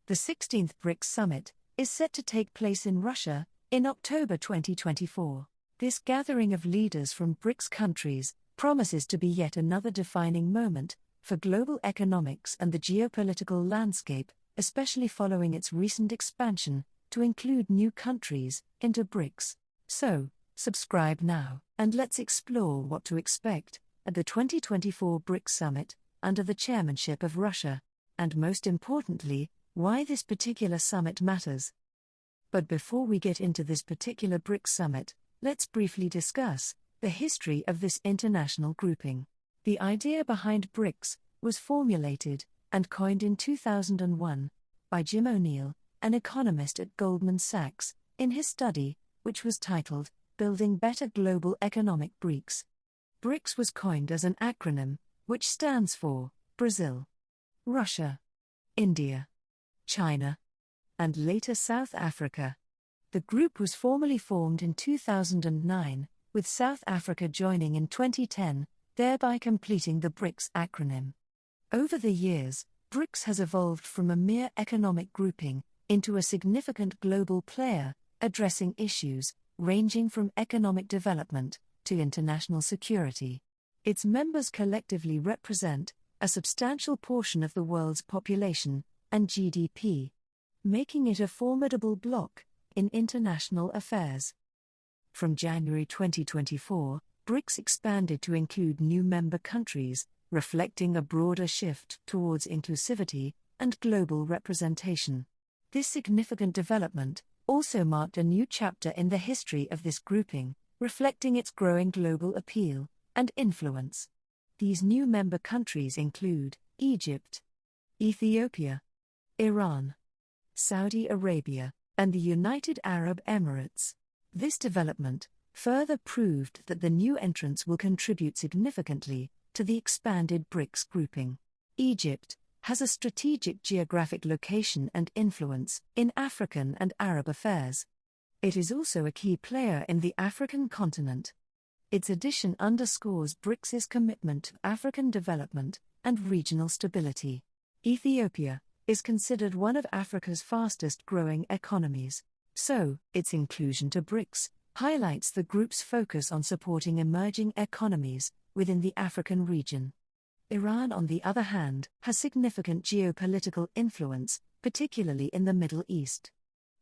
The 16th BRICS Summit is set to take place in Russia in October 2024. This gathering of leaders from BRICS countries promises to be yet another defining moment for global economics and the geopolitical landscape, especially following its recent expansion to include new countries into BRICS. So, subscribe now, and let's explore what to expect at the 2024 BRICS Summit under the chairmanship of Russia, and most importantly, why this particular summit matters. But before we get into this particular BRICS Summit, let's briefly discuss the history of this international grouping. The idea behind BRICS was formulated and coined in 2001 by Jim O'Neill, an economist at Goldman Sachs, in his study, which was titled Building Better Global Economic BRICS. BRICS was coined as an acronym, which stands for Brazil, Russia, India, China, and later South Africa. The group was formally formed in 2009, with South Africa joining in 2010, thereby completing the BRICS acronym. Over the years, BRICS has evolved from a mere economic grouping into a significant global player, addressing issues ranging from economic development to international security. Its members collectively represent a substantial portion of the world's population and GDP, making it a formidable bloc in international affairs. From January 2024, BRICS expanded to include new member countries, reflecting a broader shift towards inclusivity and global representation. This significant development also marked a new chapter in the history of this grouping, reflecting its growing global appeal and influence. These new member countries include Egypt, Ethiopia, Iran, Saudi Arabia, and the United Arab Emirates. This development further proved that the new entrants will contribute significantly to the expanded BRICS grouping. Egypt has a strategic geographic location and influence in African and Arab affairs. It is also a key player in the African continent. Its addition underscores BRICS's commitment to African development and regional stability. Ethiopia is considered one of Africa's fastest-growing economies, so its inclusion to BRICS highlights the group's focus on supporting emerging economies within the African region. Iran, on the other hand, has significant geopolitical influence, particularly in the Middle East.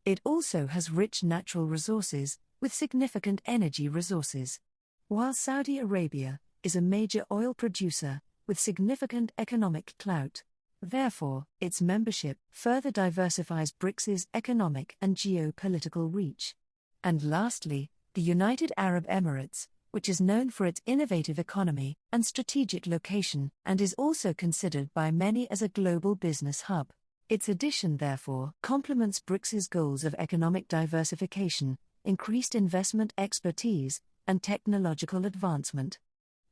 It also has rich natural resources, with significant energy resources. While Saudi Arabia is a major oil producer, with significant economic clout. Therefore, its membership further diversifies BRICS's economic and geopolitical reach. And lastly, the United Arab Emirates, which is known for its innovative economy and strategic location, and is also considered by many as a global business hub. Its addition, therefore, complements BRICS's goals of economic diversification, increased investment expertise, and technological advancement.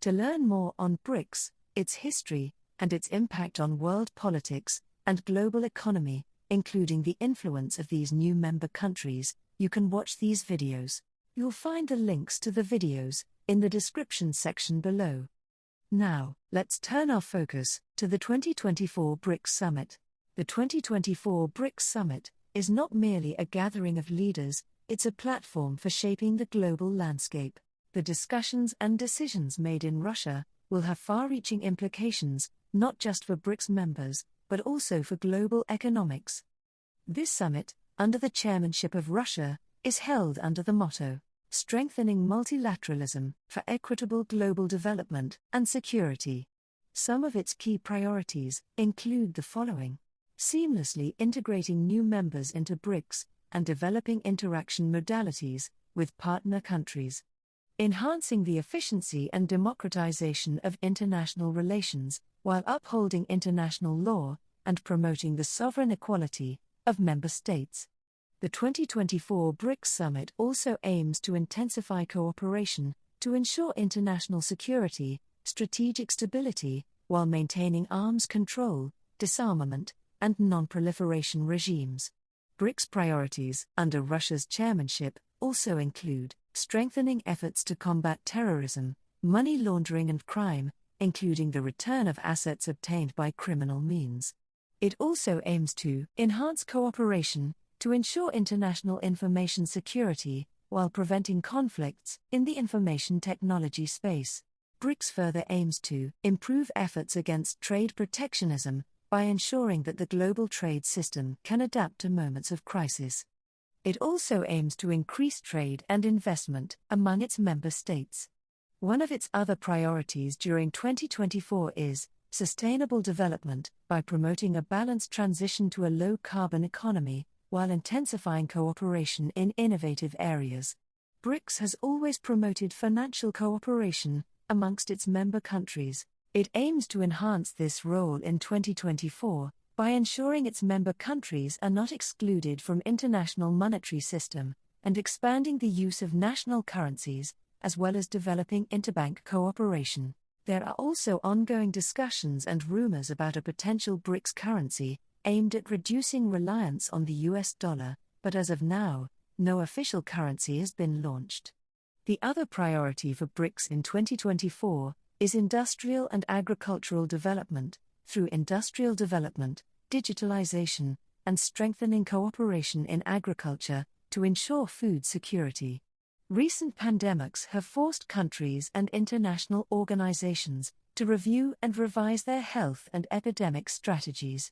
To learn more on BRICS, its history, and its impact on world politics and global economy, including the influence of these new member countries, you can watch these videos. You'll find the links to the videos in the description section below. Now, let's turn our focus to the 2024 BRICS Summit. The 2024 BRICS Summit is not merely a gathering of leaders, it's a platform for shaping the global landscape. The discussions and decisions made in Russia will have far-reaching implications, not just for BRICS members, but also for global economics. This summit, under the chairmanship of Russia, is held under the motto, Strengthening Multilateralism for Equitable Global Development and Security. Some of its key priorities include the following: seamlessly integrating new members into BRICS and developing interaction modalities with partner countries. Enhancing the efficiency and democratization of international relations, while upholding international law and promoting the sovereign equality of member states. The 2024 BRICS Summit also aims to intensify cooperation to ensure international security, strategic stability, while maintaining arms control, disarmament, and non-proliferation regimes. BRICS priorities under Russia's chairmanship also include strengthening efforts to combat terrorism, money laundering and crime, including the return of assets obtained by criminal means. It also aims to enhance cooperation to ensure international information security while preventing conflicts in the information technology space. BRICS further aims to improve efforts against trade protectionism by ensuring that the global trade system can adapt to moments of crisis. It also aims to increase trade and investment among its member states. One of its other priorities during 2024 is sustainable development by promoting a balanced transition to a low-carbon economy while intensifying cooperation in innovative areas. BRICS has always promoted financial cooperation amongst its member countries. It aims to enhance this role in 2024 by ensuring its member countries are not excluded from international monetary system and expanding the use of national currencies, as well as developing interbank cooperation. There are also ongoing discussions and rumors about a potential BRICS currency aimed at reducing reliance on the US dollar, but as of now, no official currency has been launched. The other priority for BRICS in 2024 is industrial and agricultural development, through industrial development, digitalization, and strengthening cooperation in agriculture to ensure food security. Recent pandemics have forced countries and international organizations to review and revise their health and epidemic strategies.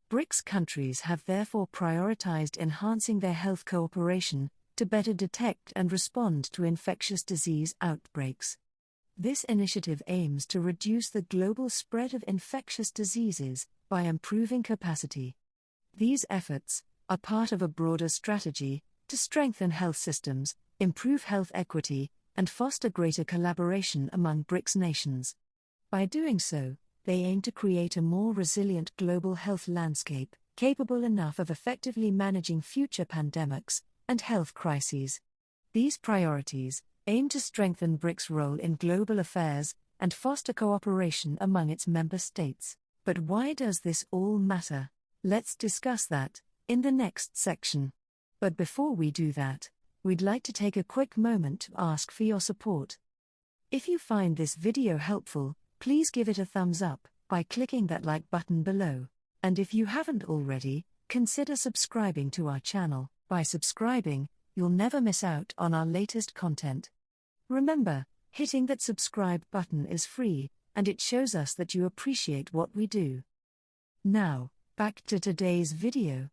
BRICS countries have therefore prioritized enhancing their health cooperation to better detect and respond to infectious disease outbreaks. This initiative aims to reduce the global spread of infectious diseases by improving capacity. These efforts are part of a broader strategy to strengthen health systems, improve health equity, and foster greater collaboration among BRICS nations. By doing so, they aim to create a more resilient global health landscape, capable enough of effectively managing future pandemics and health crises. These priorities aim to strengthen BRICS' role in global affairs and foster cooperation among its member states. But why does this all matter? Let's discuss that in the next section. But before we do that, we'd like to take a quick moment to ask for your support. If you find this video helpful, please give it a thumbs up by clicking that like button below. And if you haven't already, consider subscribing to our channel. By subscribing, you'll never miss out on our latest content. Remember, hitting that subscribe button is free, and it shows us that you appreciate what we do. Now, back to today's video.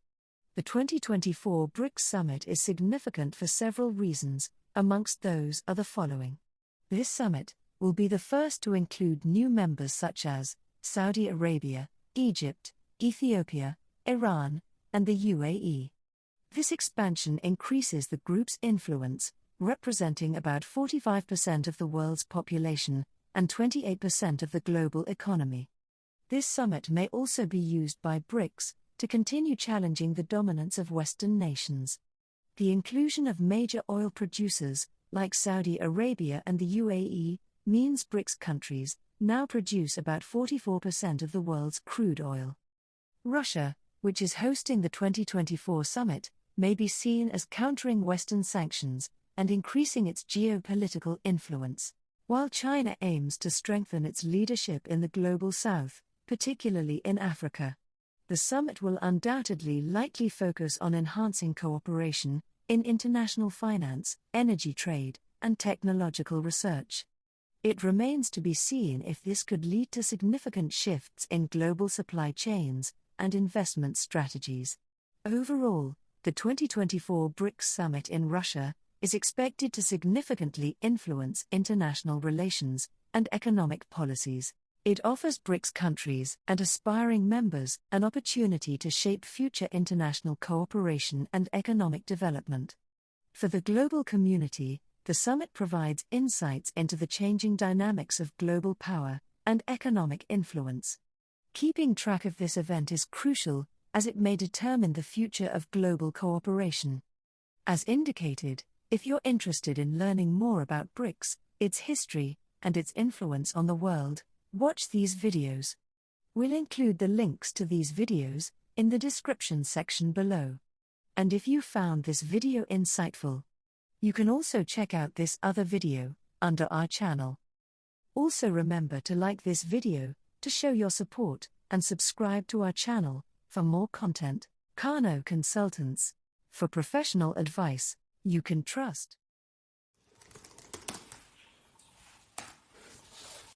The 2024 BRICS Summit is significant for several reasons, amongst those are the following. This summit will be the first to include new members such as Saudi Arabia, Egypt, Ethiopia, Iran, and the UAE. This expansion increases the group's influence, representing about 45% of the world's population and 28% of the global economy. This summit may also be used by BRICS to continue challenging the dominance of Western nations. The inclusion of major oil producers, like Saudi Arabia and the UAE, means BRICS countries now produce about 44% of the world's crude oil. Russia, which is hosting the 2024 summit, may be seen as countering Western sanctions and increasing its geopolitical influence, while China aims to strengthen its leadership in the global south, particularly in Africa. The summit will undoubtedly likely focus on enhancing cooperation in international finance, energy trade, and technological research. It remains to be seen if this could lead to significant shifts in global supply chains and investment strategies. Overall, the 2024 BRICS Summit in Russia is expected to significantly influence international relations and economic policies. It offers BRICS countries and aspiring members an opportunity to shape future international cooperation and economic development. For the global community, the summit provides insights into the changing dynamics of global power and economic influence. Keeping track of this event is crucial, as it may determine the future of global cooperation. As indicated, if you're interested in learning more about BRICS, its history, and its influence on the world, watch these videos. We'll include the links to these videos in the description section below. And if you found this video insightful, you can also check out this other video under our channel. Also remember to like this video to show your support and subscribe to our channel For more content, Kano Consultants. For professional advice you can trust.